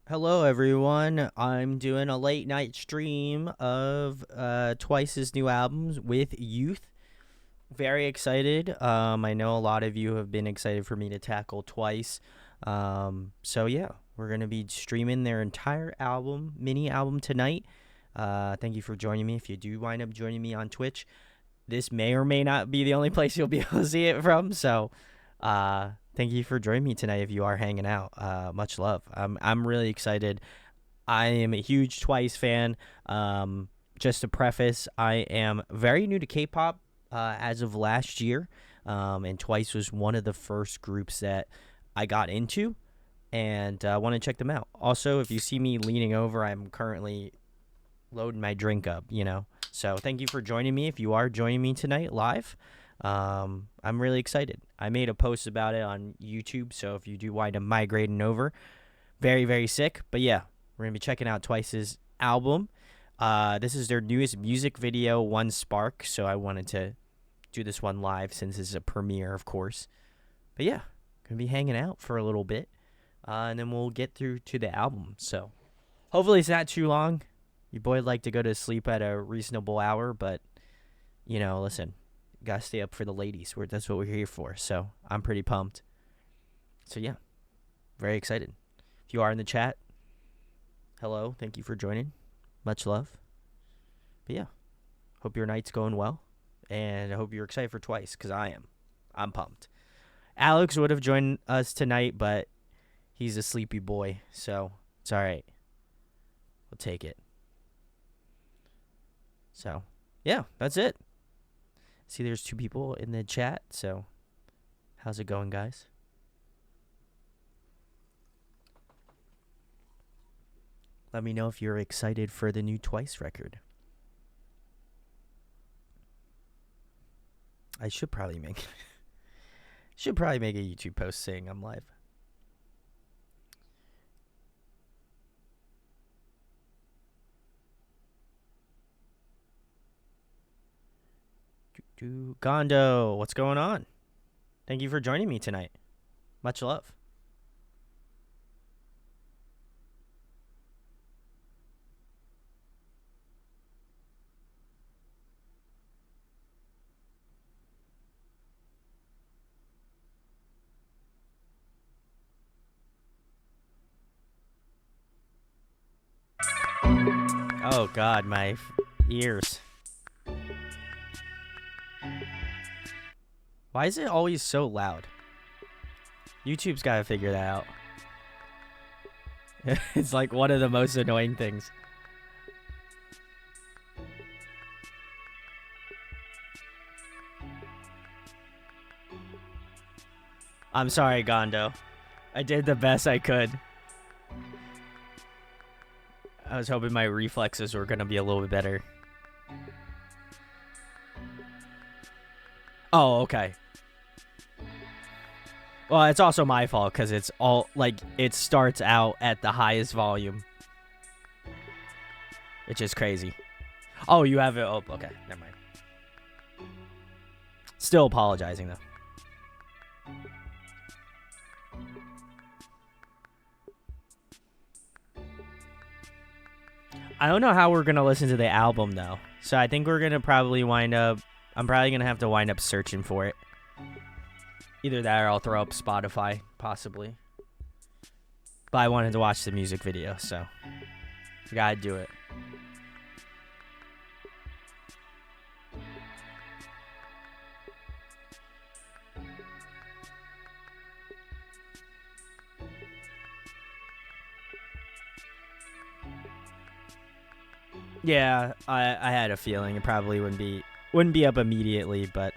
Hello, everyone. I'm doing a late night stream of Twice's new albums with Youth. Very excited. I know a lot of you have been excited for me to tackle Twice. So yeah, we're gonna be streaming their entire album, mini album tonight. Thank you for joining me. If you do wind up joining me on Twitch, this may or may not be the only place you'll be able to see it from. So, thank you for joining me tonight. If you are hanging out, much love. I'm really excited. I am a huge Twice fan. Just to preface, I am very new to K-pop as of last year, and Twice was one of the first groups that I got into, and I want to check them out. Also, if you see me leaning over, I'm currently loading my drink up. So thank you for joining me. If you are joining me tonight live, I'm really excited. I made a post about it on YouTube, so if you do wind up migrating over, very, very sick. But yeah, we're going to be checking out Twice's album. This is their newest music video, One Spark, so I wanted to do this one live since it's a premiere, of course. But yeah, going to be hanging out for a little bit, and then we'll get through to the album. So hopefully it's not too long. Your boy would like to go to sleep at a reasonable hour, but, listen, gotta stay up for the ladies. That's what we're here for, so I'm pretty pumped. So yeah, very excited. If you are in the chat, hello, thank you for joining. Much love. But yeah, hope your night's going well, and I hope you're excited for Twice, because I am. I'm pumped. Alex would have joined us tonight, but he's a sleepy boy, so it's all right. We'll take it. So, yeah, that's it. See, there's 2 people in the chat, so how's it going, guys? Let me know if you're excited for the new Twice record. I should probably make a YouTube post saying I'm live. Gondo, what's going on? Thank you for joining me tonight. Much love. Oh God, my ears. Why is it always so loud? YouTube's got to figure that out. It's like one of the most annoying things. I'm sorry, Gondo. I did the best I could. I was hoping my reflexes were going to be a little bit better. Oh, okay. Well, it's also my fault because it's all, it starts out at the highest volume. Which is crazy. Oh, you have it. Oh, okay. Never mind. Still apologizing, though. I don't know how we're going to listen to the album, though. So I think we're going to probably wind up... I'm probably going to have to wind up searching for it. Either that or I'll throw up Spotify, possibly. But I wanted to watch the music video, so... I gotta do it. Yeah, I had a feeling it probably wouldn't be up immediately, but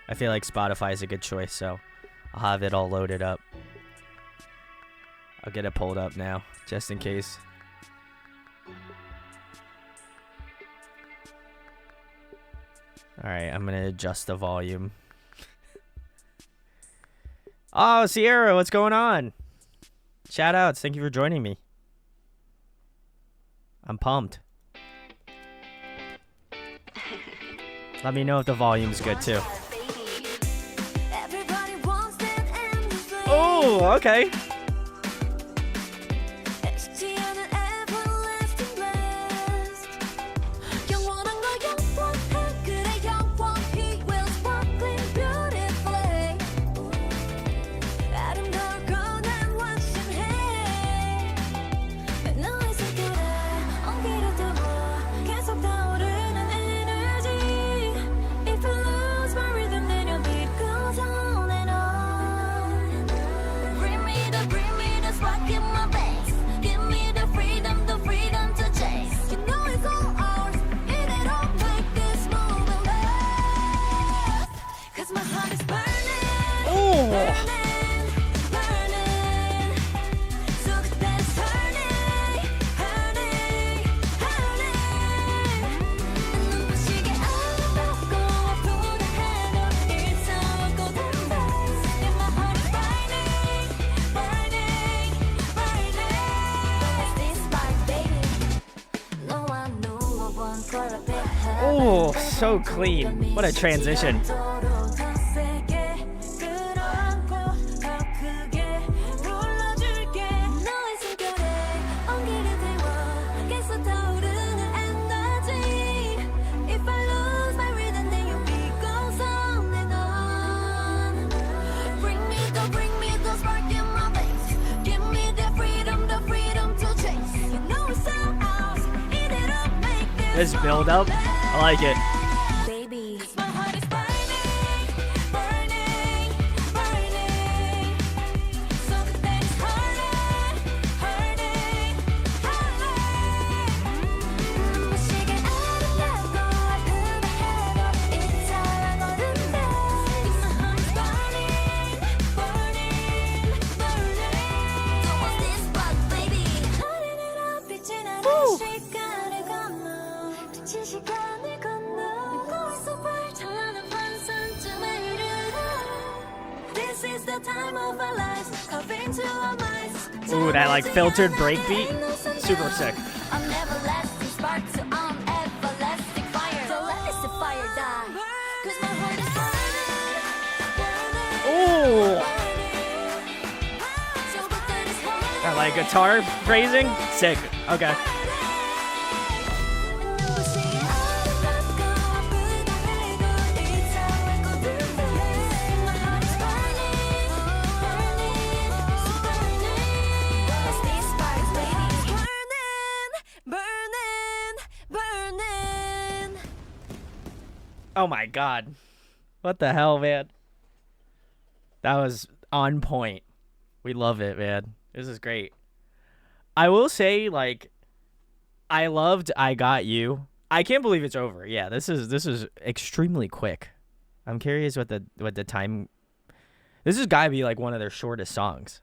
I feel like Spotify is a good choice, so I'll have it all loaded up. I'll get it pulled up now, just in case. Alright, I'm gonna adjust the volume. Oh, Sierra, what's going on? Shout outs, thank you for joining me. I'm pumped. Let me know if the volume's good too. Oh, okay. Oh, so clean. What a transition. This build up, I like it. Ooh, that like filtered breakbeat, super sick. Ooh, that like guitar phrasing, sick. Okay. Oh my god. What the hell, man? That was on point. We love it, man. This is great. I will say, like, I loved I Got You. I can't believe it's over. Yeah, this is extremely quick. I'm curious what the time. This has got to be like one of their shortest songs.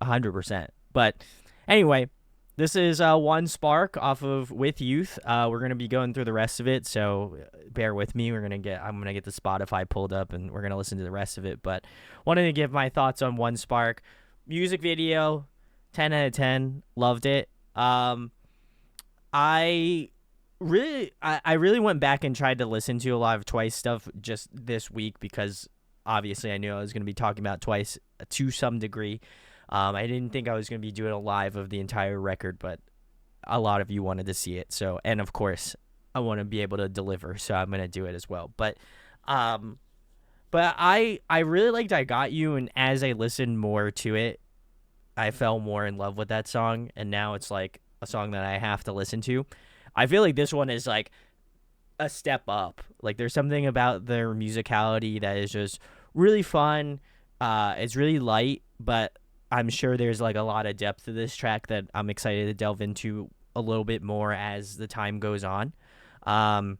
100%. But anyway, this is One Spark off of With Youth. We're gonna be going through the rest of it, so bear with me. I'm gonna get the Spotify pulled up, and we're gonna listen to the rest of it. But wanted to give my thoughts on One Spark. Music video, 10 out of 10. Loved it. I really went back and tried to listen to a lot of Twice stuff just this week because obviously I knew I was gonna be talking about Twice to some degree. I didn't think I was going to be doing a live of the entire record, but a lot of you wanted to see it. So, and of course, I want to be able to deliver, so I'm going to do it as well. But I really liked I Got You, and as I listened more to it, I fell more in love with that song, and now it's like a song that I have to listen to. I feel like this one is like a step up. Like there's something about their musicality that is just really fun. It's really light, but I'm sure there's like a lot of depth to this track that I'm excited to delve into a little bit more as the time goes on. The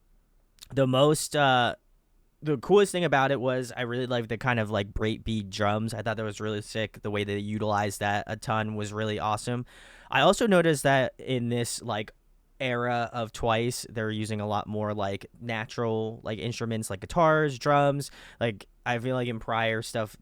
coolest thing about it was I really liked the kind of like breakbeat drums. I thought that was really sick. The way they utilized that a ton was really awesome. I also noticed that in this like era of Twice, they're using a lot more like natural like instruments like guitars, drums. Like I feel like in prior stuff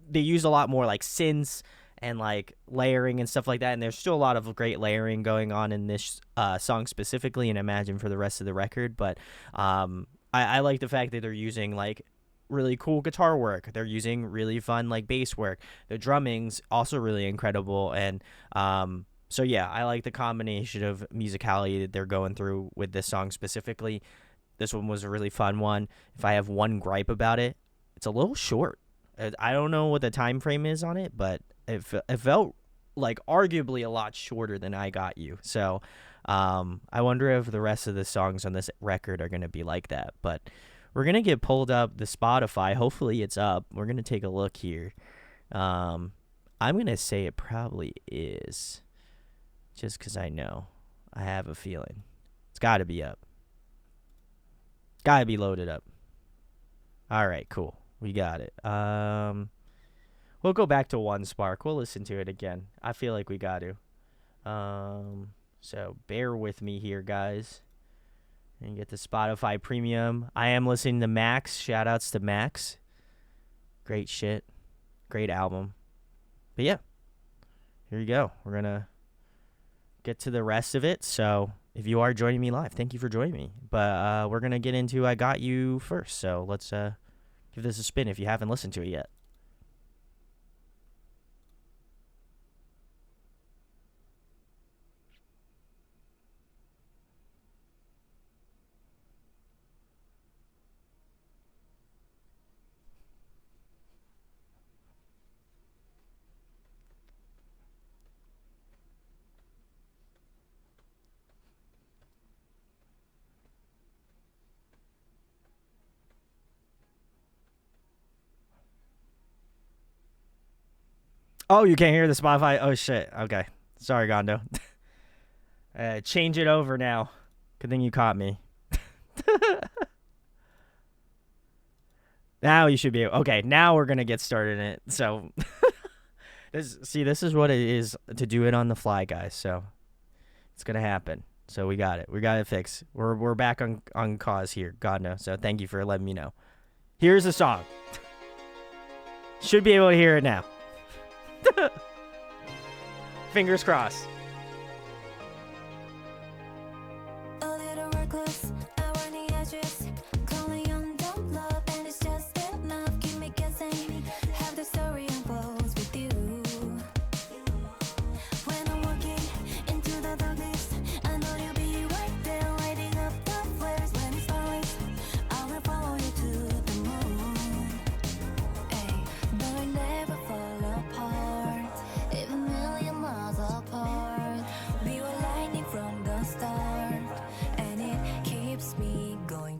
they use a lot more like synths and like layering and stuff like that, and there's still a lot of great layering going on in this song specifically, and imagine for the rest of the record. But I like the fact that they're using like really cool guitar work. They're using really fun like bass work. The drumming's also really incredible, and so yeah, I like the combination of musicality that they're going through with this song specifically. This one was a really fun one. If I have one gripe about it, it's a little short. I don't know what the time frame is on it, but it felt like arguably a lot shorter than I Got You. So I wonder if the rest of the songs on this record are going to be like that. But we're going to get pulled up the Spotify. Hopefully it's up. We're going to take a look here. I'm going to say it probably is, just because I know. I have a feeling. It's got to be up. Got to be loaded up. All right, cool. We got it. We'll go back to One Spark. We'll listen to it again. I feel like we got to. So bear with me here, guys. And get the Spotify Premium. I am listening to Max. Shout outs to Max. Great shit. Great album. But yeah, here you go. We're going to get to the rest of it. So if you are joining me live, thank you for joining me. But we're gonna get into I Got You first, so let's give this a spin if you haven't listened to it yet. Oh, you can't hear the Spotify? Oh, shit. Okay. Sorry, Gondo. Change it over now. Good thing you caught me. Now you should be okay. Now we're gonna get started in it. So, this is what it is to do it on the fly, guys. So, it's gonna happen. So we got it. We got it fixed. We're back on cause here. God knows. So thank you for letting me know. Here's the song. Should be able to hear it now. Fingers crossed.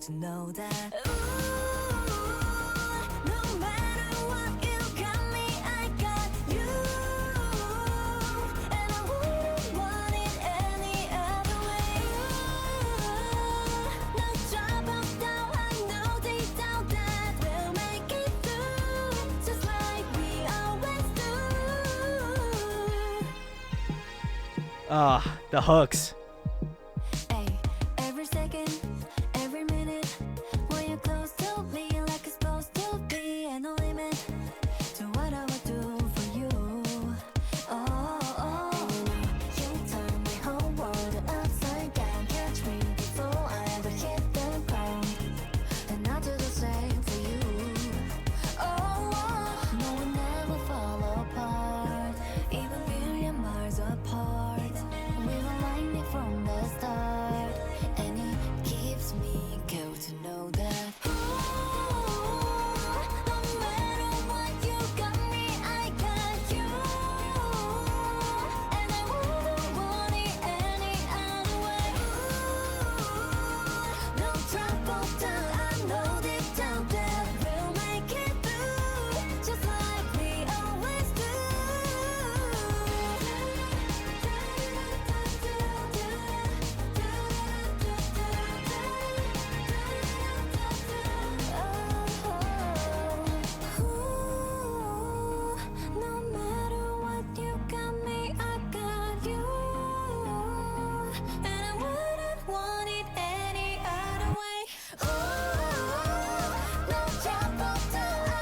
To know that no matter what, you got me, I got you, and I wouldn't want it any other way. No trouble, though, I know deep down that we'll make it through, just like we always do. The hooks.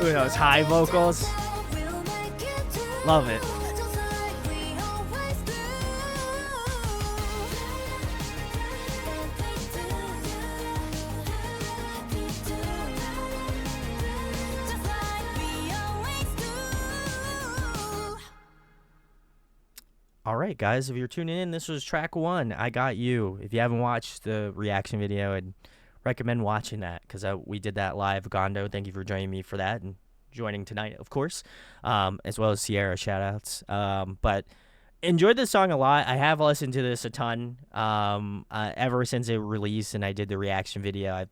Ooh, those high vocals. Love it. All right, guys, if you're tuning in, this was track 1, I Got You. If you haven't watched the reaction video, I'd recommend watching that because we did that live. Gondo, thank you for joining me for that and joining tonight, of course, as well as Sierra, shout-outs. But enjoyed this song a lot. I have listened to this a ton ever since it released and I did the reaction video. I've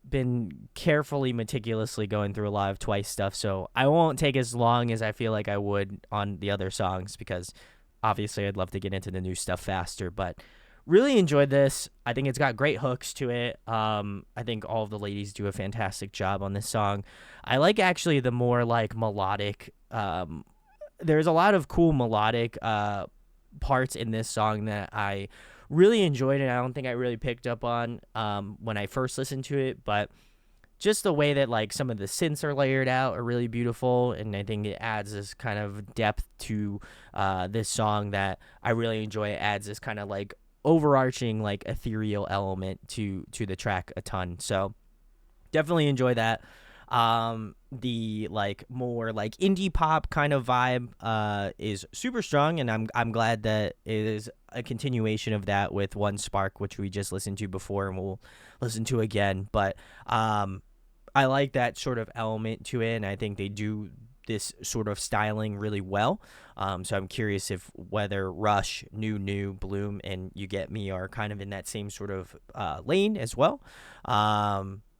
been carefully, meticulously going through a lot of Twice stuff, so I won't take as long as I feel like I would on the other songs because obviously I'd love to get into the new stuff faster, but really enjoyed this. I think it's got great hooks to it. I think all of the ladies do a fantastic job on this song. I like actually the more like melodic, there's a lot of cool melodic parts in this song that I really enjoyed, and I don't think I really picked up on when I first listened to it, but just the way that like some of the synths are layered out are really beautiful, and I think it adds this kind of depth to this song that I really enjoy. It adds this kind of like overarching like ethereal element to the track a ton. So definitely enjoy that. The like more like indie pop kind of vibe is super strong, and I'm glad that it is a continuation of that with One Spark, which we just listened to before and we'll listen to again. But I like that sort of element to it, and I think they do this sort of styling really well. So I'm curious if whether Rush, New, Bloom, and You Get Me are kind of in that same sort of lane as well.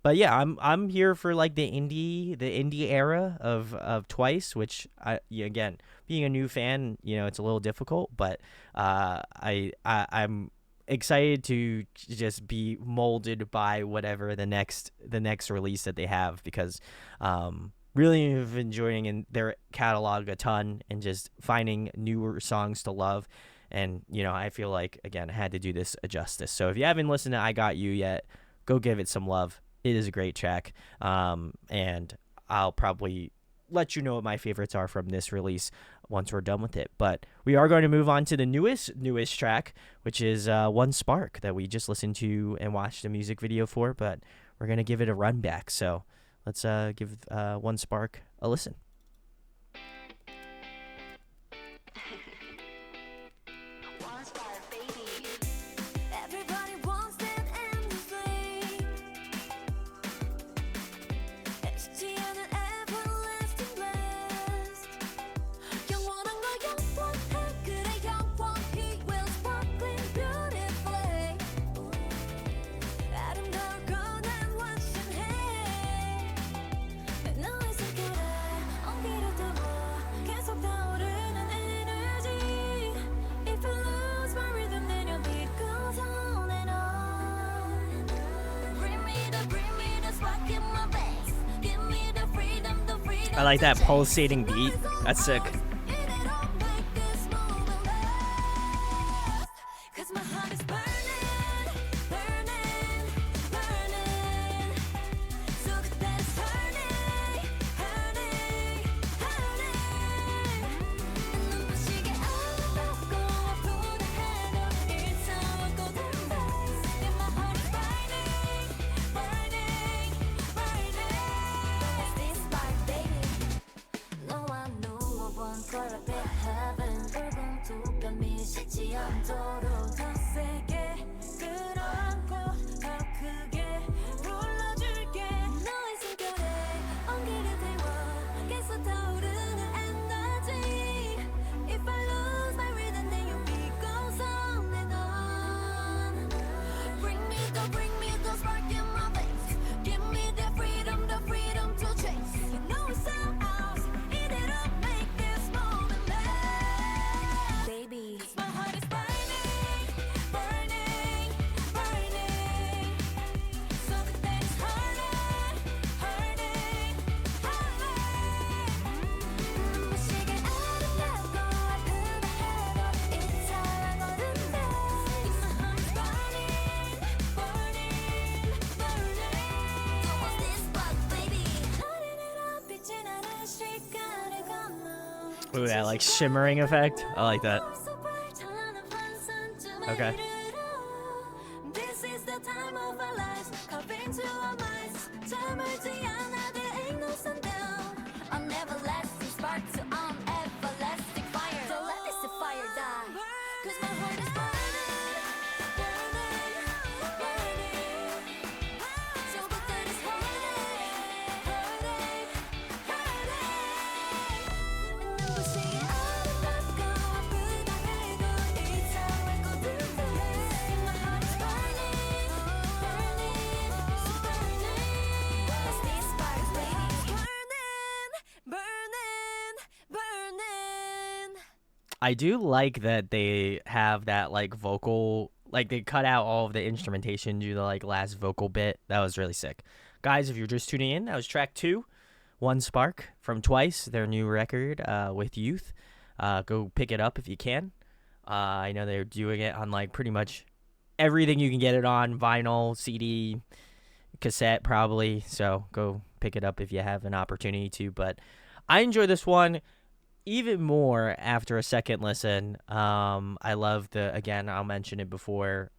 But yeah, I'm here for like the indie era of Twice, which again, being a new fan, it's a little difficult, but I'm excited to just be molded by whatever the next release that they have, because really have enjoying in their catalog a ton and just finding newer songs to love. And I feel like, again, I had to do this a justice. So if you haven't listened to I Got You yet, go give it some love. It is a great track. And I'll probably let you know what my favorites are from this release once we're done with it. But we are going to move on to the newest track, which is One Spark, that we just listened to and watched a music video for, but we're going to give it a run back. So let's give One Spark a listen. One spark, baby. Everybody wants that endlessly. 쉽지 않은 everlasting bliss. 영원한 걸 영원해. 그래 영원히 will sparkling beautifully. 아름다울 거난 완전해. 너의 손길에 온기를 두어 계속 타오르는 energy. If I lose my rhythm, then your beat goes on and on. Bring me the spark in my veins. Give me the freedom I like that to chase. pulsating beat. That's sick. Cause my heart is burning, burning, burning. So that it's hurting, hurting, hurting. 눈부시게 아름답고 아프다 해도 일상왔거든. And my heart is burning, burning, burning. It's this spark, baby. 너와 누워본 콜라빛 heaven. 붉은 두 뺨이 식지 않도록 더 세게 끌어안고 더 크게 불러줄게. 너의 숨결에 온기를 태워 계속 타오르는 energy. If I lose my rhythm, then your beat goes on and on. Bring me the spark in my veins. Give me the freedom to chase. You know it's ours. 이대로 make this moment last. Baby, my heart is burning, burning, burning. So that it's hurting, hurting, hurting. 눈부시게 아름답고 아프다 해도 이상하거든. My heart is burning, burning, burning. So what's this spark, baby? 나른해라 빛이 나는 시간을 건너. Ooh, that like shimmering effect. I like that. Okay. This is the time of our lives. Carve into our minds. 잠을지 않아, there ain't no sundown. An everlasting spark to an everlasting fire. Don't let this fire die. Cause my heart is burning, burning, burning. So but that is hurting, hurting, hurting. 눈부시게 아름답고 아프다 해도 이상하거든. My heart is burning, burning, so burning. What's this spark, baby? Burning, burning, burning. I do like that they have that like vocal, like they cut out all of the instrumentation due to like last vocal bit. That was really sick. Guys, if you're just tuning in, that was track 2, One Spark from Twice, their new record with Youth. Go pick it up if you can. I know they're doing it on like pretty much everything you can get it on, vinyl, CD, cassette probably. So go pick it up if you have an opportunity to. But I enjoy this one. even more after a second listen. I love again, I'll mention it before,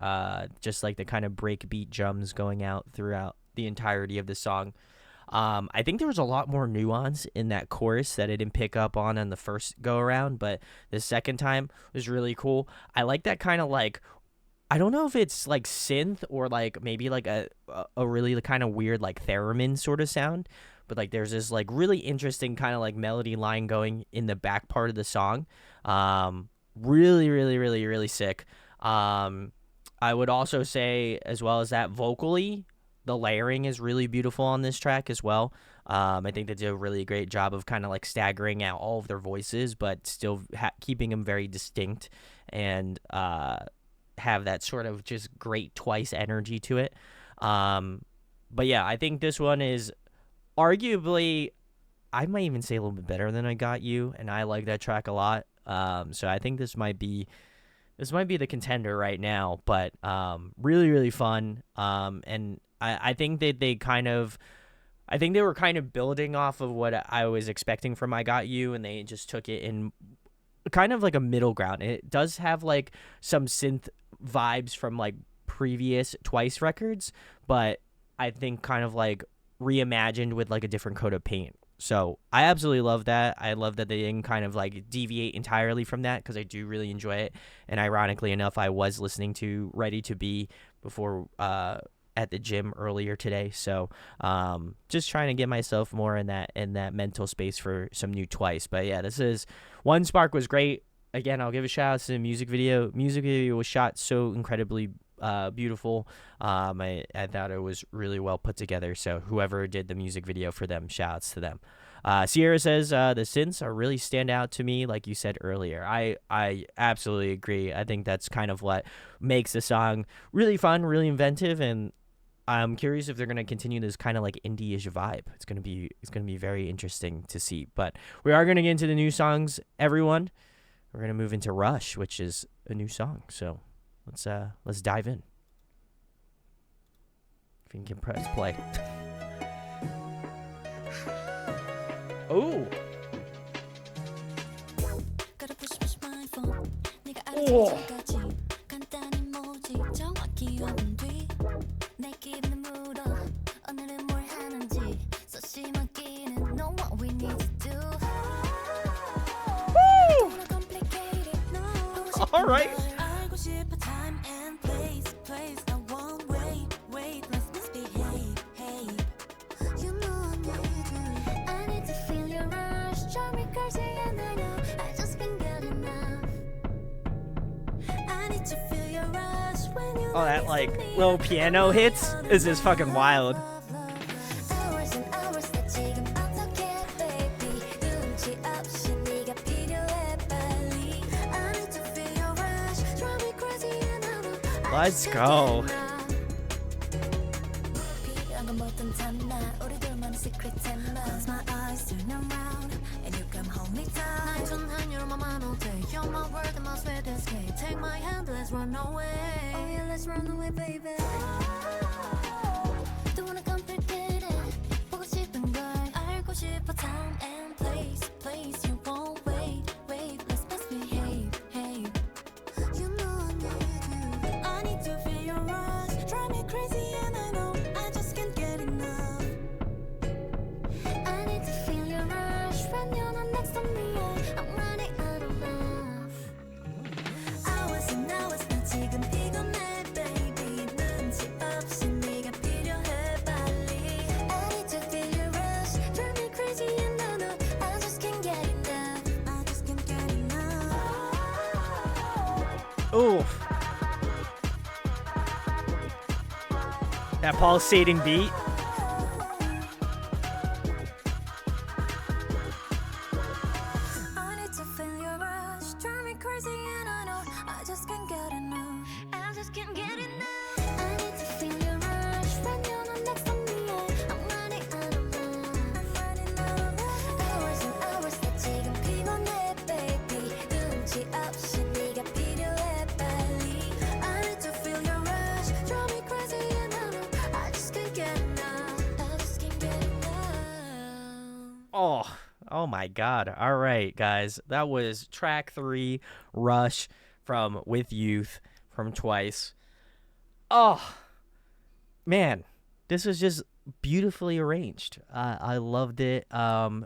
just like the kind of breakbeat drums going out throughout the entirety of the song. I think there was a lot more nuance in that chorus that I didn't pick up on the first go around, but the second time was really cool. I like that kind of like, I don't know if it's like synth or like maybe like a really kind of weird like theremin sort of sound, but like there's this like really interesting kind of like melody line going in the back part of the song. Really, really, really, really sick. I would also say, as well as that, vocally, the layering is really beautiful on this track as well. I think they did a really great job of kind of like staggering out all of their voices, but still keeping them very distinct and have that sort of just great Twice energy to it. But yeah, I think this one is arguably, I might even say a little bit better than I Got You, and I like that track a lot. So I think this might be the contender right now, but really, really fun. And I think that I think they were kind of building off of what I was expecting from I Got You, and they just took it in kind of like a middle ground. It does have like some synth vibes from like previous Twice records, but I think kind of like reimagined with like a different coat of paint. So I absolutely love that. I love that they didn't kind of like deviate entirely from that, because I do really enjoy it. And ironically enough, I was listening to Ready to Be before at the gym earlier today. So just trying to get myself more in that mental space for some new Twice. But yeah, this is One Spark was great. Again, I'll give a shout out to the music video. Music video was shot so incredibly beautiful. I thought it was really well put together. So whoever did the music video for them, shouts to them. Sierra says the synths are really stand out to me, like you said earlier. I absolutely agree. I think that's kind of what makes the song really fun, really inventive, and I'm curious if they're gonna continue this kind of like indie-ish vibe. It's gonna be very interesting to see. But we are gonna get into the new songs, everyone. We're gonna move into Rush, which is a new song. So let's dive in. If you can press play. Oh. Oh. All right. Oh, that like little piano hits is just fucking wild. Let's go. Ooh. That pulsating beat. Oh my god. All right, guys. That was track 3, Rush from With Youth from Twice. Oh, man. This was just beautifully arranged. I loved it.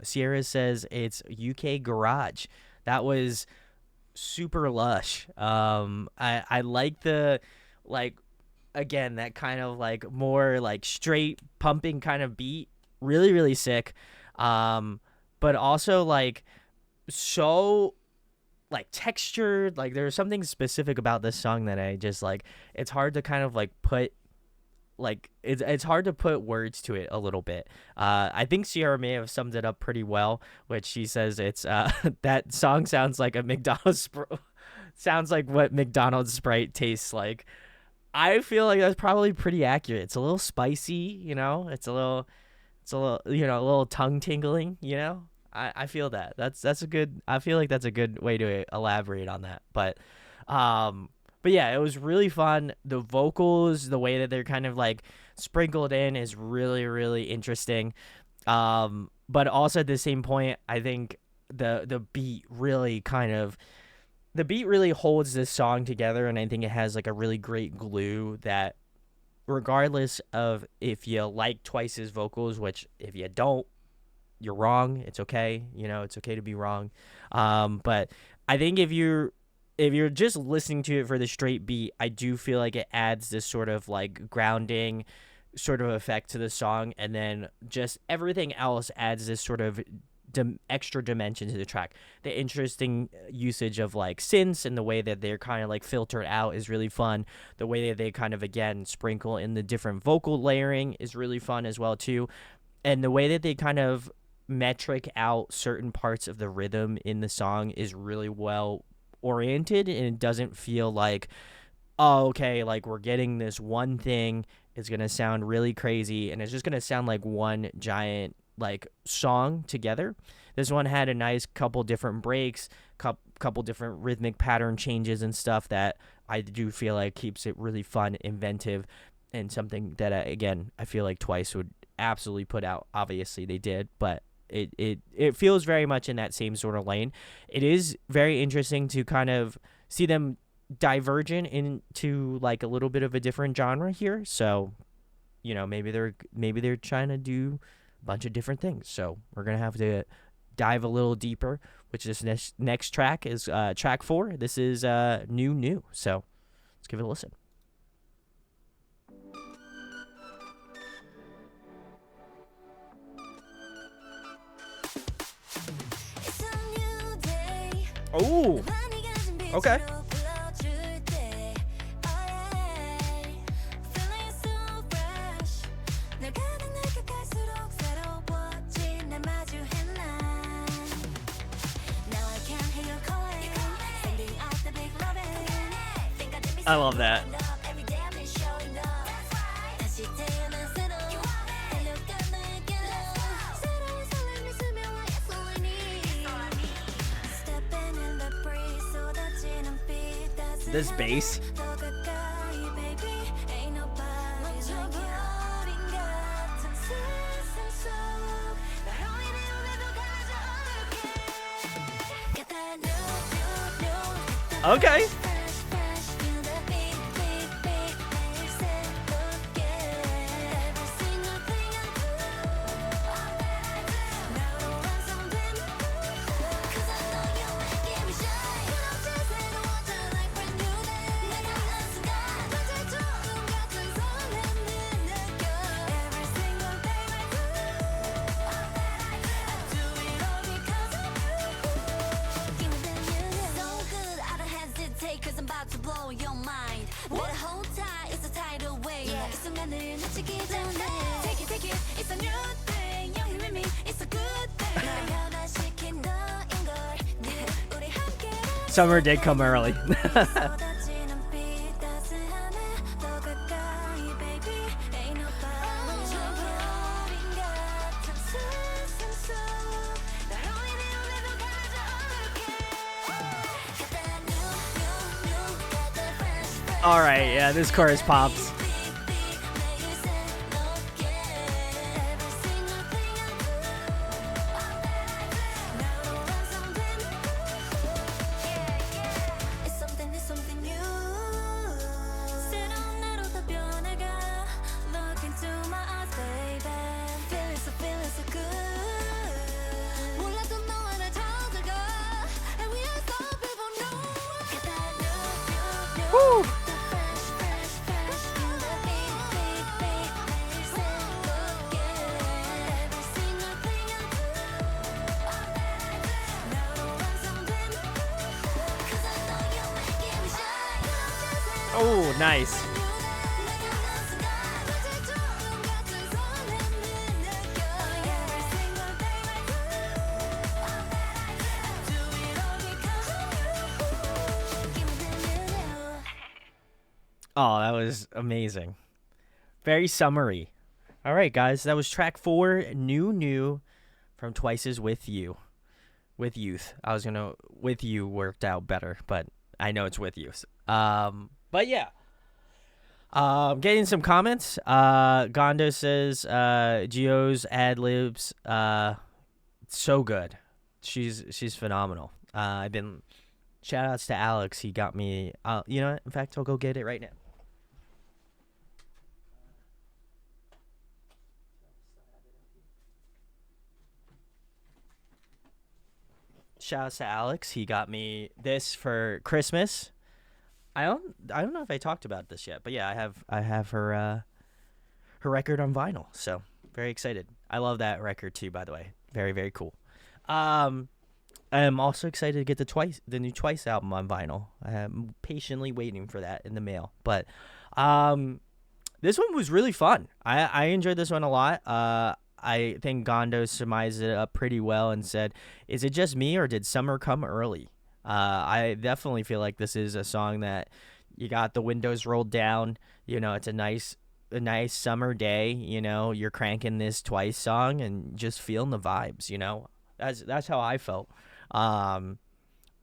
Sierra says it's UK garage. That was super lush. I like the, like, again, that kind of like more like straight pumping kind of beat. Really, really sick. But also like so like textured. Like there's something specific about this song that I just like. It's hard to kind of like put like it's hard to put words to it a little bit. I think Sierra may have summed it up pretty well, which she says it's that song sounds like a McDonald's sounds like what McDonald's Sprite tastes like. I feel like that's probably pretty accurate. It's a little spicy, you know. It's a little, you know, a little tongue tingling, you know. I feel that. That's a good. I feel like that's a good way to elaborate on that. Um, but yeah, it was really fun. The vocals, the way that they're kind of like sprinkled in, is really really interesting. But also at the same point, I think the beat really kind of the beat really holds this song together, and I think it has like a really great glue that, regardless of if you like Twice's vocals, which if you don't, you're wrong. It's okay. You know, it's okay to be wrong. But I think if you're just listening to it for the straight beat, I do feel like it adds this sort of like grounding sort of effect to the song, and then just everything else adds this sort of extra dimension to the track. The interesting usage of like synths and the way that they're kind of like filtered out is really fun. The way that they kind of again sprinkle in the different vocal layering is really fun as well too. And the way that they kind of metric out certain parts of the rhythm in the song is really well oriented, and it doesn't feel like, oh, okay, like we're getting this one thing, it's gonna sound really crazy and it's just gonna sound like one giant like song together. This one had a nice couple different breaks, couple different rhythmic pattern changes and stuff that I do feel like keeps it really fun, inventive, and something that again I feel like Twice would absolutely put out. Obviously they did, but it feels very much in that same sort of lane. It is very interesting to kind of see them divergent into like a little bit of a different genre here. So, you know, maybe they're trying to do a bunch of different things. So we're gonna have to dive a little deeper, which this next track is track 4. This is new. So let's give it a listen. Oh, okay. I love that. This bass. Okay. Summer did come early. All right, yeah, this chorus pops. Woo! Oh, nice. Oh, that was amazing. Very summery. All right, guys, that was track 4, New from Twice's With You. With Youth. I was gonna with you worked out better, but I know it's with you. But yeah. Getting some comments. Gondo says Gio's ad libs so good. She's phenomenal. I've been shout outs to Alex. He got me you know what? In fact, I'll go get it right now. Shout outs to Alex. He got me this for Christmas. I don't know if I talked about this yet, but yeah, I have her record on vinyl. So very excited. I love that record too, by the way. Very, very cool. Um I'm also excited to get the new Twice album on vinyl. I'm patiently waiting for that in the mail. But this one was really fun. I enjoyed this one a lot. I think Gondo surmised it up pretty well and said, "Is it just me or did summer come early?" I definitely feel like this is a song that you got the windows rolled down. You know, it's a nice summer day. You know, you're cranking this Twice song and just feeling the vibes. You know, that's how I felt. Um,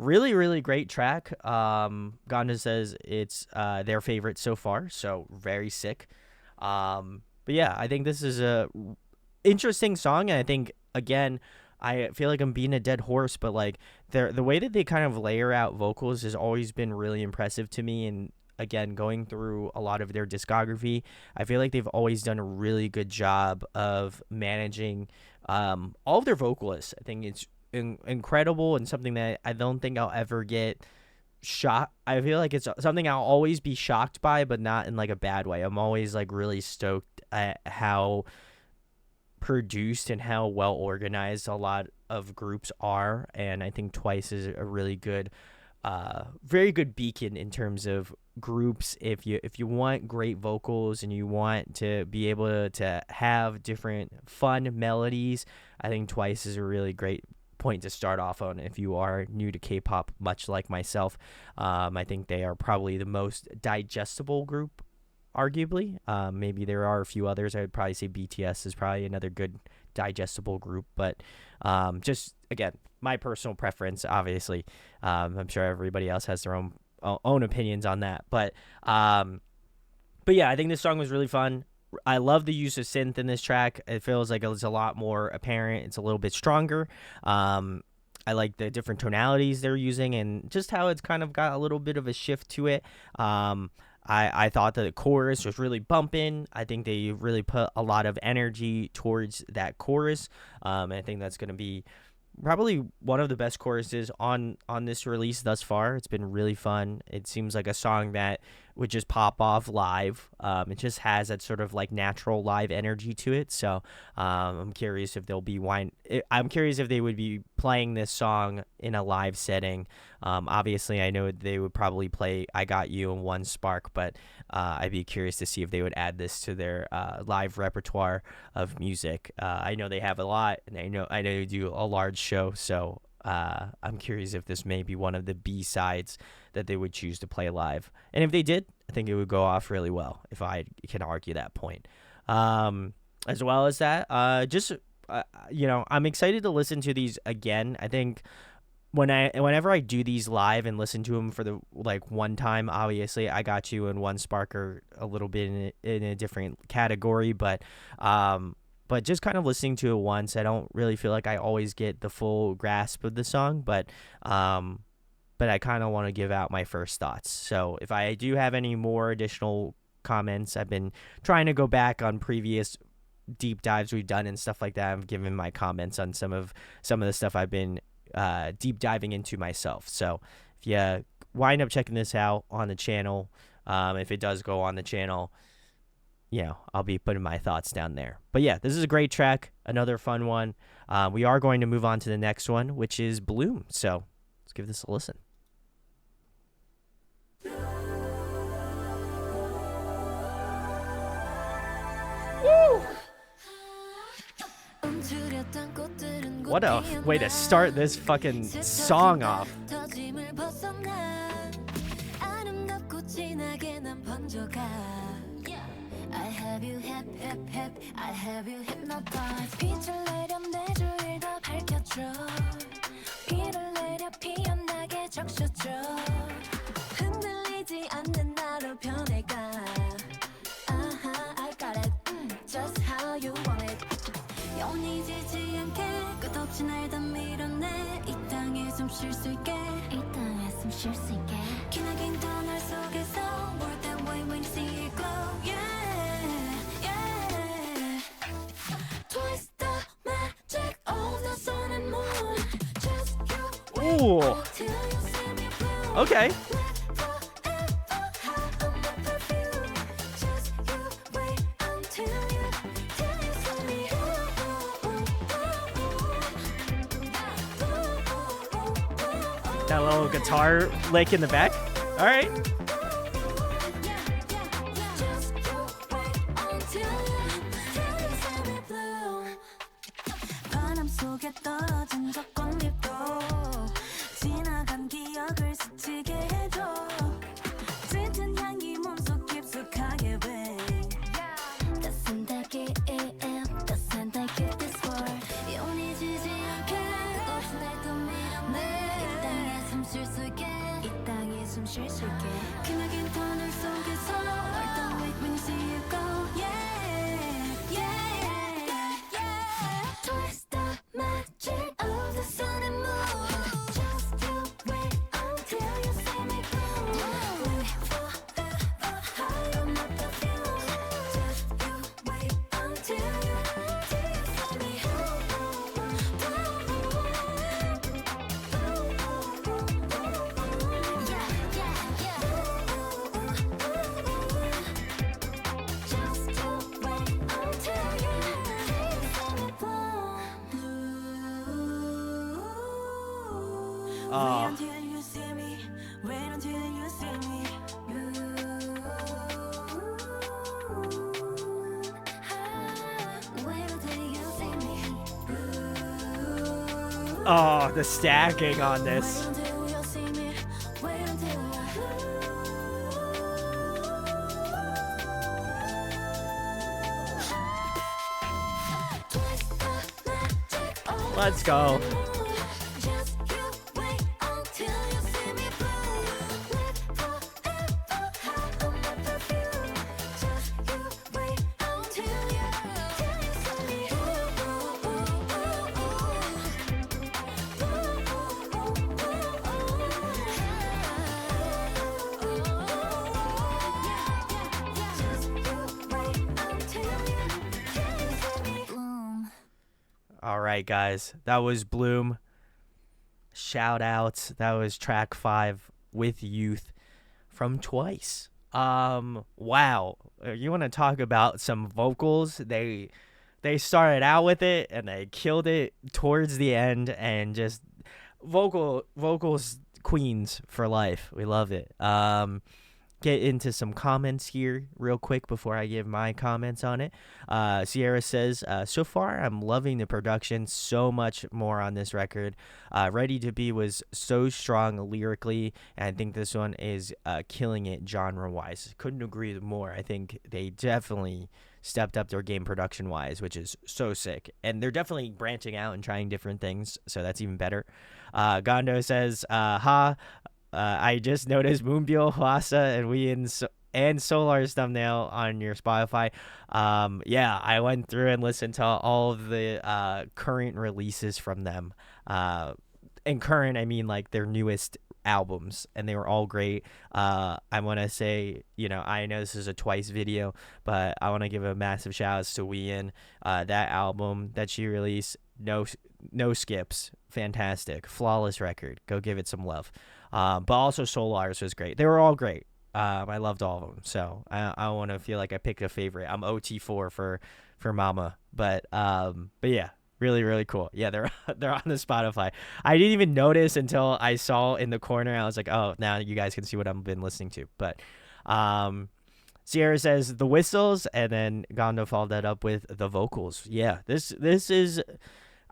Really, really great track. Gonda says it's their favorite so far, so very sick. But yeah, I think this is a interesting song, and I think again, I feel like I'm being a dead horse, but like the way that they kind of layer out vocals has always been really impressive to me. And again, going through a lot of their discography, I feel like they've always done a really good job of managing all of their vocalists. I think it's incredible and something that I don't think I'll ever get shocked. I feel like it's something I'll always be shocked by, but not in like a bad way. I'm always like really stoked at how produced and how well organized a lot of groups are, and I think Twice is a really good very good beacon in terms of groups. If you want great vocals and you want to be able to have different fun melodies, I think Twice is a really great point to start off on if you are new to K-pop, much like myself. I think they are probably the most digestible group, arguably. Maybe there are a few others. I would probably say BTS is probably another good digestible group, but just again, my personal preference. Obviously, I'm sure everybody else has their own opinions on that, but yeah, I think this song was really fun. I love the use of synth in this track. It feels like it's a lot more apparent. It's a little bit stronger. I like the different tonalities they're using and just how it's kind of got a little bit of a shift to it. I thought that the chorus was really bumping. I think they really put a lot of energy towards that chorus. And I think that's going to be probably one of the best choruses on this release thus far. It's been really fun. It seems like a song that would just pop off live. It just has that sort of like natural live energy to it. So I'm curious if I'm curious if they would be playing this song in a live setting. Obviously, I know they would probably play "I Got You" and "One Spark," but I'd be curious to see if they would add this to their live repertoire of music. I know they have a lot, and I know they do a large show, so I'm curious if this may be one of the B-sides that they would choose to play live. And if they did, I think it would go off really well, if I can argue that point. As well as that, I'm excited to listen to these again. I think whenever I do these live and listen to them for the like one time, obviously "I Got You" and "One Spark" are a little bit in a different category, but just kind of listening to it once, I don't really feel like I always get the full grasp of the song, but I kind of want to give out my first thoughts. So if I do have any more additional comments, I've been trying to go back on previous deep dives we've done and stuff like that. I've given my comments on some of the stuff I've been deep diving into myself. So if you wind up checking this out on the channel. If it does go on the channel, I'll be putting my thoughts down there. But yeah, this is a great track, another fun one. We are going to move on to the next one, which is Bloom. So let's give this a listen. Woo! What a way to start this fucking song off. I have you hip hip hip I have you hypnotized 빛을 내려 내 주위를 다 밝혀줘 비를 내려 피어나게 적셔줘 흔들리지 않는 나로 변해가 I got it just how you want it 영원히 지지 않게 끝없이 날 다 밀어내 이 땅에 숨 쉴 수 있게 이 땅에 숨 쉴 수 있게 기나긴 터널 속에서 More than when we see it glow yeah Ooh. Okay. That little guitar lick in the back. All right. Oh, the stacking on this. Let's go. All right, guys, that was Bloom. Shout outs. That was track 5 with Youth from Twice. Wow. You want to talk about some vocals? They started out with it and they killed it towards the end, and just vocals queens for life. We love it. Get into some comments here real quick before I give my comments on it. Sierra says, so far I'm loving the production so much more on this record. Ready to Be was so strong lyrically, and I think this one is killing it genre-wise. Couldn't agree more. I think they definitely stepped up their game production-wise, which is so sick. And they're definitely branching out and trying different things, so that's even better. Gondo says, I just noticed Moonbyul, Hwasa, and Solar's thumbnail on your Spotify. Yeah, I went through and listened to all of the current releases from them. And current, I mean like their newest albums, and they were all great. I want to say, I know this is a Twice video, but I want to give a massive shout outs to Wheein. That album that she released, no skips, fantastic, flawless record. Go give it some love. But also Solar's was great. They were all great. I loved all of them. So I want to feel like I picked a favorite. I'm OT4 for Mama, but yeah, really really cool. Yeah, they're they're on the Spotify. I didn't even notice until I saw in the corner. I was like, oh, now you guys can see what I've been listening to. But um, Sierra says the whistles, and then Gondo followed that up with the vocals. Yeah, this is.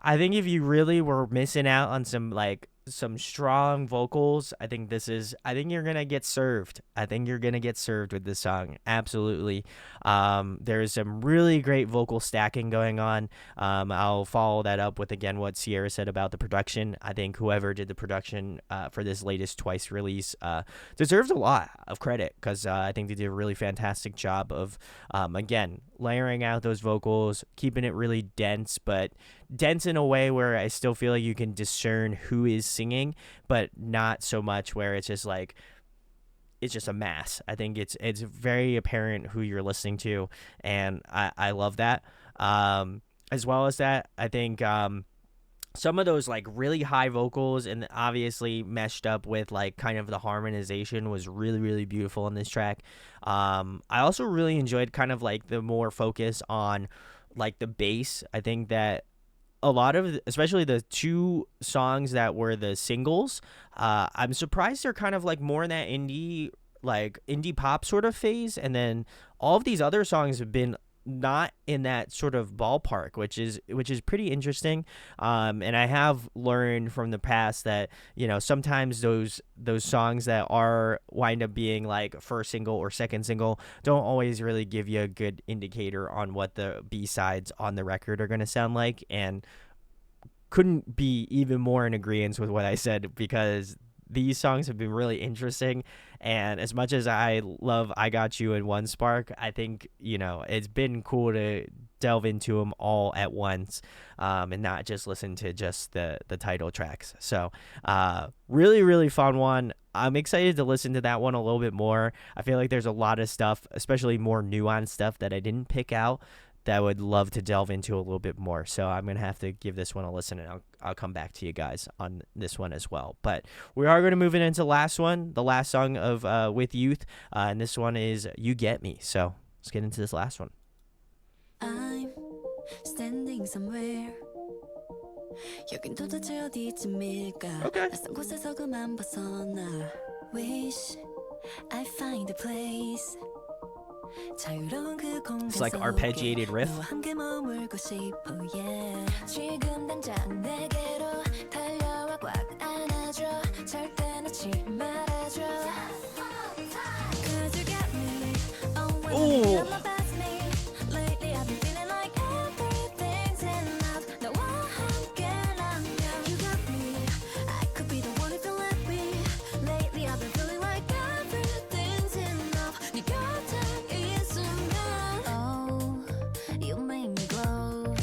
I think if you really were missing out on some strong vocals, I think this is. I think you're gonna get served. I think you're gonna get served with this song. Absolutely. There's some really great vocal stacking going on. I'll follow that up with again what Sierra said about the production. I think whoever did the production for this latest Twice release deserves a lot of credit because I think they did a really fantastic job of again layering out those vocals, keeping it really dense, but dense in a way where I still feel like you can discern who is singing, but not so much where it's just like it's just a mass. I think it's very apparent who you're listening to, and I love that. As well as that, I think some of those like really high vocals and obviously meshed up with like kind of the harmonization was really really beautiful in this track. I also really enjoyed kind of like the more focus on like the bass. I think that a lot of especially the two songs that were the singles, I'm surprised they're kind of like more in that indie pop sort of phase, and then all of these other songs have been not in that sort of ballpark, which is pretty interesting. And I have learned from the past that sometimes those songs that are wind up being like first single or second single don't always really give you a good indicator on what the B-sides on the record are going to sound like, and couldn't be even more in agreement with what I said because these songs have been really interesting. And as much as I love I Got You and One Spark, I think, it's been cool to delve into them all at once, and not just listen to just the title tracks. So really, really fun one. I'm excited to listen to that one a little bit more. I feel like there's a lot of stuff, especially more nuanced stuff that I didn't pick out that I would love to delve into a little bit more. So I'm going to have to give this one a listen, and I'll come back to you guys on this one as well. But we are going to move it into the last song of With Youth, and this one is You Get Me. So let's get into this last one. I'm standing somewhere. 여긴 도대체 어디쯤일까? Okay. 낯선 곳에서 그만 벗어나. Wish I find a place. 자유로운 그 공간 It's like 속에 arpeggiated riff. 너와 함께 머물고 싶어, yeah. 지금 당장 내게로 달려와 꽉 안아줘. 절대 놓지 말아줘. 'Cause you got me. Oh, when Ooh. I'm about me. Lately I've been feeling like everything's enough. 너와 함께라면 you got me. I could be the one if you let me. Lately I've been feeling like everything's enough. 네 곁에 있으면 oh, you make me glow.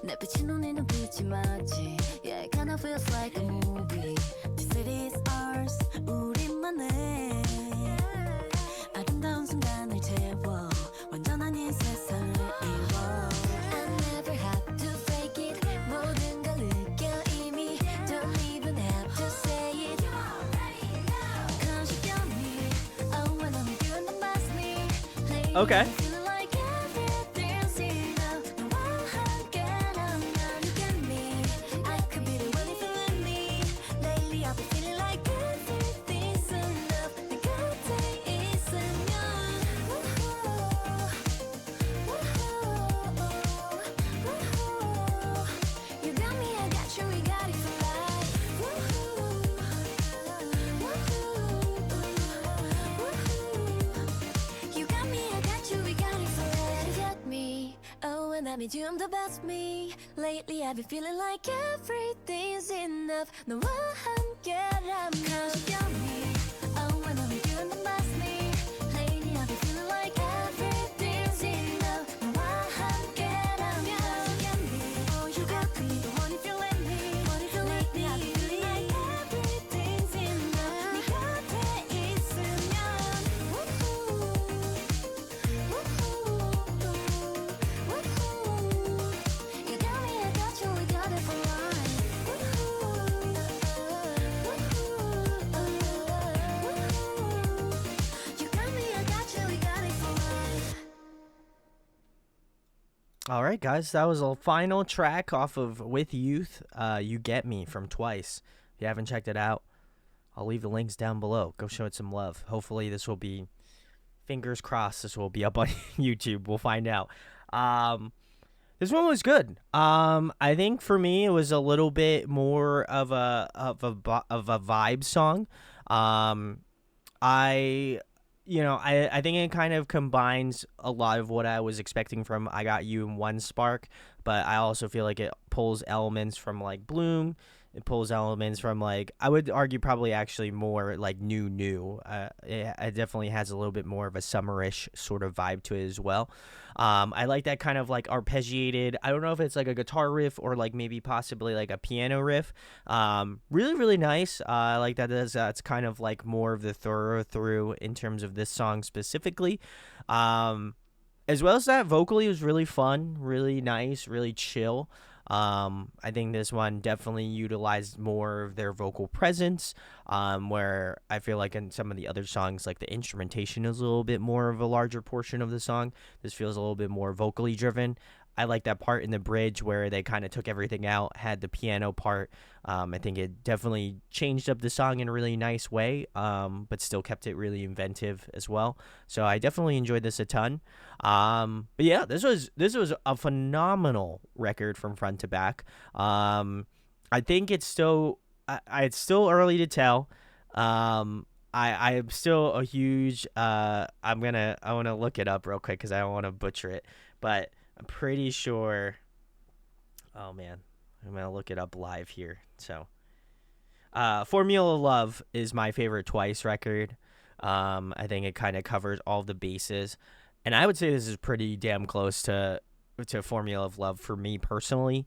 내 빛이 눈에 눈빛이 맞지. Yeah, it kinda feels like a movie. The city is ours, 우리만의 아름다운 순간을 채워 완전한 이 세상을 이뤄. I never have to fake it. 모든 걸 느껴 이미. Don't even have to say it. Cause you got me. Oh, when I'm with you and the best me. Lately Okay. I'm feeling like everything's enough. 너와 함께라면 you get me. I could be the one if you let me. Lately I've been feeling like everything's enough. 내 곁에 있으면 you got me, I got you, we got it for life. You got me, I got you, we got it for life. You got me, oh, and that made you the best me. Lately I've been feeling like everything's enough. 너와 함께라면 'Cause you got me, oh, and I'm with you and the best me. Lately I've been feeling like everything's enough. 너와 함께라면 you got me, oh, you got me. The one if you let me. Lately I've been feeling like everything's enough. 네 곁에 있으면 you got me, I got you, we got it for life. All right, guys, that was a final track off of With Youth. You Get Me from Twice. If you haven't checked it out, I'll leave the links down below. Go show it some love. Hopefully, this will be, fingers crossed, this will be up on YouTube. We'll find out. Um, this one was good. I think for me, it was a little bit more of a vibe song. Um, I I think it kind of combines a lot of what I was expecting from I Got You in One Spark, but I also feel like it pulls elements from like Bloom. It pulls elements from like I would argue probably actually more like new. It definitely has a little bit more of a summerish sort of vibe to it as well. I like that kind of like arpeggiated. I don't know if it's like a guitar riff or like maybe possibly like a piano riff. Really, really nice. I like that. That's kind of like more of the thorough through in terms of this song specifically. Um, as well as that, vocally was really fun, really nice, really chill. I think this one definitely utilized more of their vocal presence, where I feel like in some of the other songs, like the instrumentation is a little bit more of a larger portion of the song. This feels a little bit more vocally driven. I like that part in the bridge where they kind of took everything out, had the piano part. I think it definitely changed up the song in a really nice way, but still kept it really inventive as well. So I definitely enjoyed this a ton. But yeah, this was a phenomenal record from front to back. I think it's still early to tell. I am still a huge I want to look it up real quick because I don't want to butcher it, but I'm pretty sure. Oh man, I'm gonna look it up live here. So, Formula Love is my favorite Twice record. I think it kind of covers all the bases, and I would say this is pretty damn close to Formula of Love for me personally.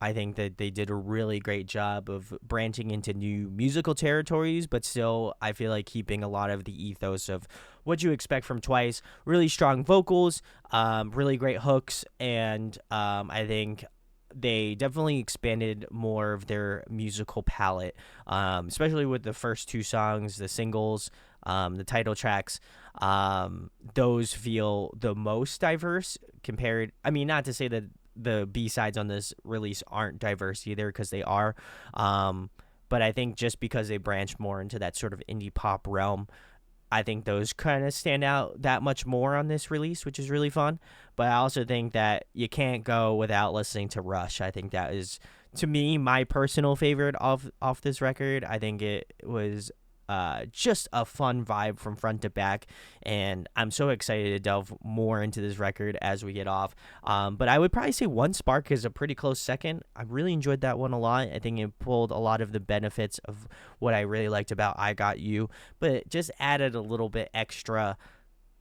I think that they did a really great job of branching into new musical territories, but still, I feel like keeping a lot of the ethos of what you expect from Twice. Really strong vocals, really great hooks, and I think they definitely expanded more of their musical palette, especially with the first two songs, the singles, the title tracks. Those feel the most diverse compared. I mean, not to say that the B sides on this release aren't diverse either, because they are. But I think just because they branch more into that sort of indie pop realm, I think those kind of stand out that much more on this release, which is really fun. But I also think that you can't go without listening to Rush. I think that is, to me, my personal favorite off this record. I think it was just a fun vibe from front to back, and I'm so excited to delve more into this record as we get off. But I would probably say One Spark is a pretty close second. I really enjoyed that one a lot. I think it pulled a lot of the benefits of what I really liked about I Got You, but it just added a little bit extra,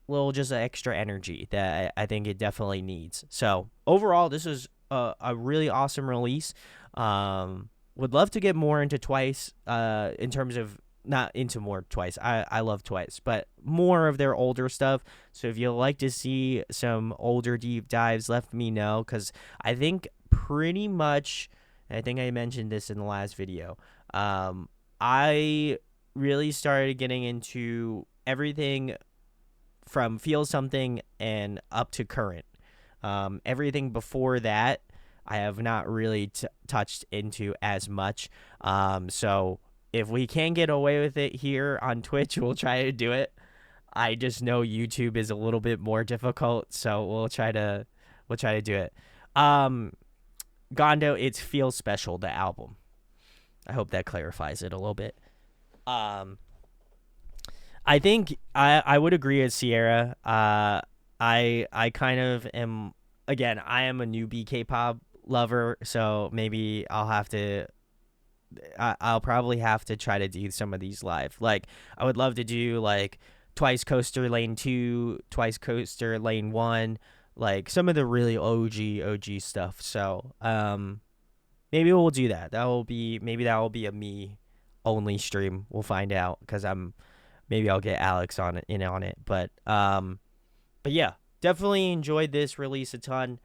little just extra energy that I think it definitely needs. So overall, this is a really awesome release. Would love to get more into Twice, in terms of not into more Twice. I love Twice, but more of their older stuff. So if you'd like to see some older deep dives, let me know, because I think pretty much, I think I mentioned this in the last video. I really started getting into everything from Feel Something and up to current. Everything before that, I have not really touched into as much. So if we can get away with it here on Twitch, we'll try to do it. I just know YouTube is a little bit more difficult, so we'll try to do it. Um, Gondo, it's Feel Special, the album. I hope that clarifies it a little bit. Um, I think I would agree with Sierra. I kind of am, again, I am a newbie K-pop lover, so maybe I'll probably have to try to do some of these live. Like I would love to do like Twice Coaster Lane 2, Twice Coaster Lane 1, like some of the really OG stuff. So, maybe we'll do that. That will be a me only stream. We'll find out, cuz maybe I'll get Alex on it. But yeah, definitely enjoyed this release a ton.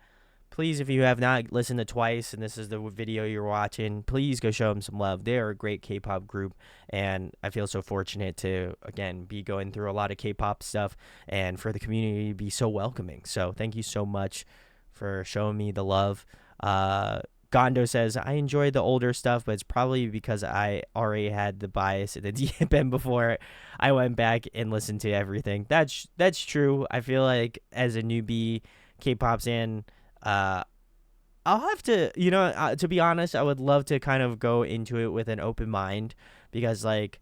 Please, if you have not listened to Twice and this is the video you're watching, please go show them some love. They are a great K-pop group, and I feel so fortunate to, again, be going through a lot of K-pop stuff and for the community to be so welcoming. So thank you so much for showing me the love. Gondo says, I enjoy the older stuff, but it's probably because I already had the bias in the DMM before I went back and listened to everything. That's true. I feel like as a newbie K-pop fan, uh, I'll have to, to be honest, I would love to kind of go into it with an open mind because, like,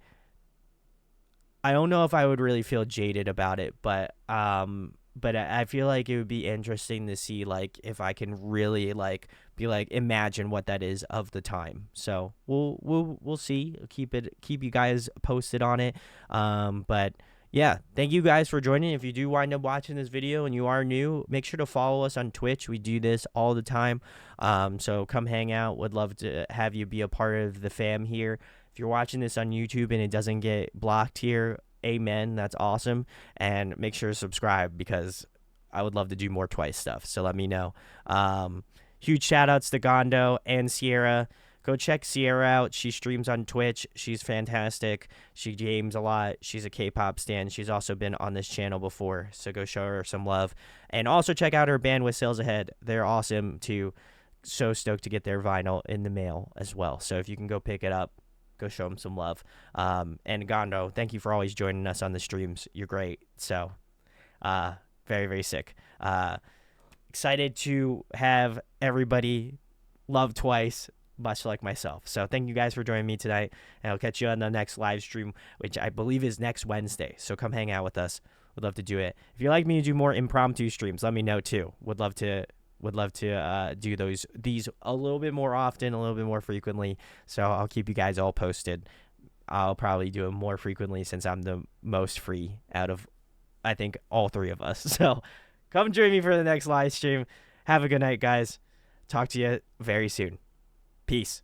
I don't know if I would really feel jaded about it, but I feel like it would be interesting to see like if I can really like be like imagine what that is of the time. So we'll see. Keep you guys posted on it. But yeah, thank you guys for joining. If you do wind up watching this video and you are new, make sure to follow us on Twitch. We do this all the time. So come hang out. Would love to have you be a part of the fam here. If you're watching this on YouTube and it doesn't get blocked here, amen. That's awesome. And make sure to subscribe because I would love to do more Twice stuff. So let me know. Huge shout outs to Gondo and Sierra. Go check Sierra out. She streams on Twitch. She's fantastic. She games a lot. She's a K-pop stan. She's also been on this channel before. So go show her some love. And also check out her band with Sales Ahead. They're awesome too. So stoked to get their vinyl in the mail as well. So if you can go pick it up, go show them some love. And Gondo, thank you for always joining us on the streams. You're great. So, very, very sick. Excited to have everybody love Twice, much like myself. So thank you guys for joining me tonight. And I'll catch you on the next live stream, which I believe is next Wednesday. So come hang out with us. Would love to do it. If you'd like me to do more impromptu streams, let me know too. Would love to do these a little bit more often, a little bit more frequently. So I'll keep you guys all posted. I'll probably do it more frequently since I'm the most free out of, I think, all three of us. So come join me for the next live stream. Have a good night, guys. Talk to you very soon. Peace.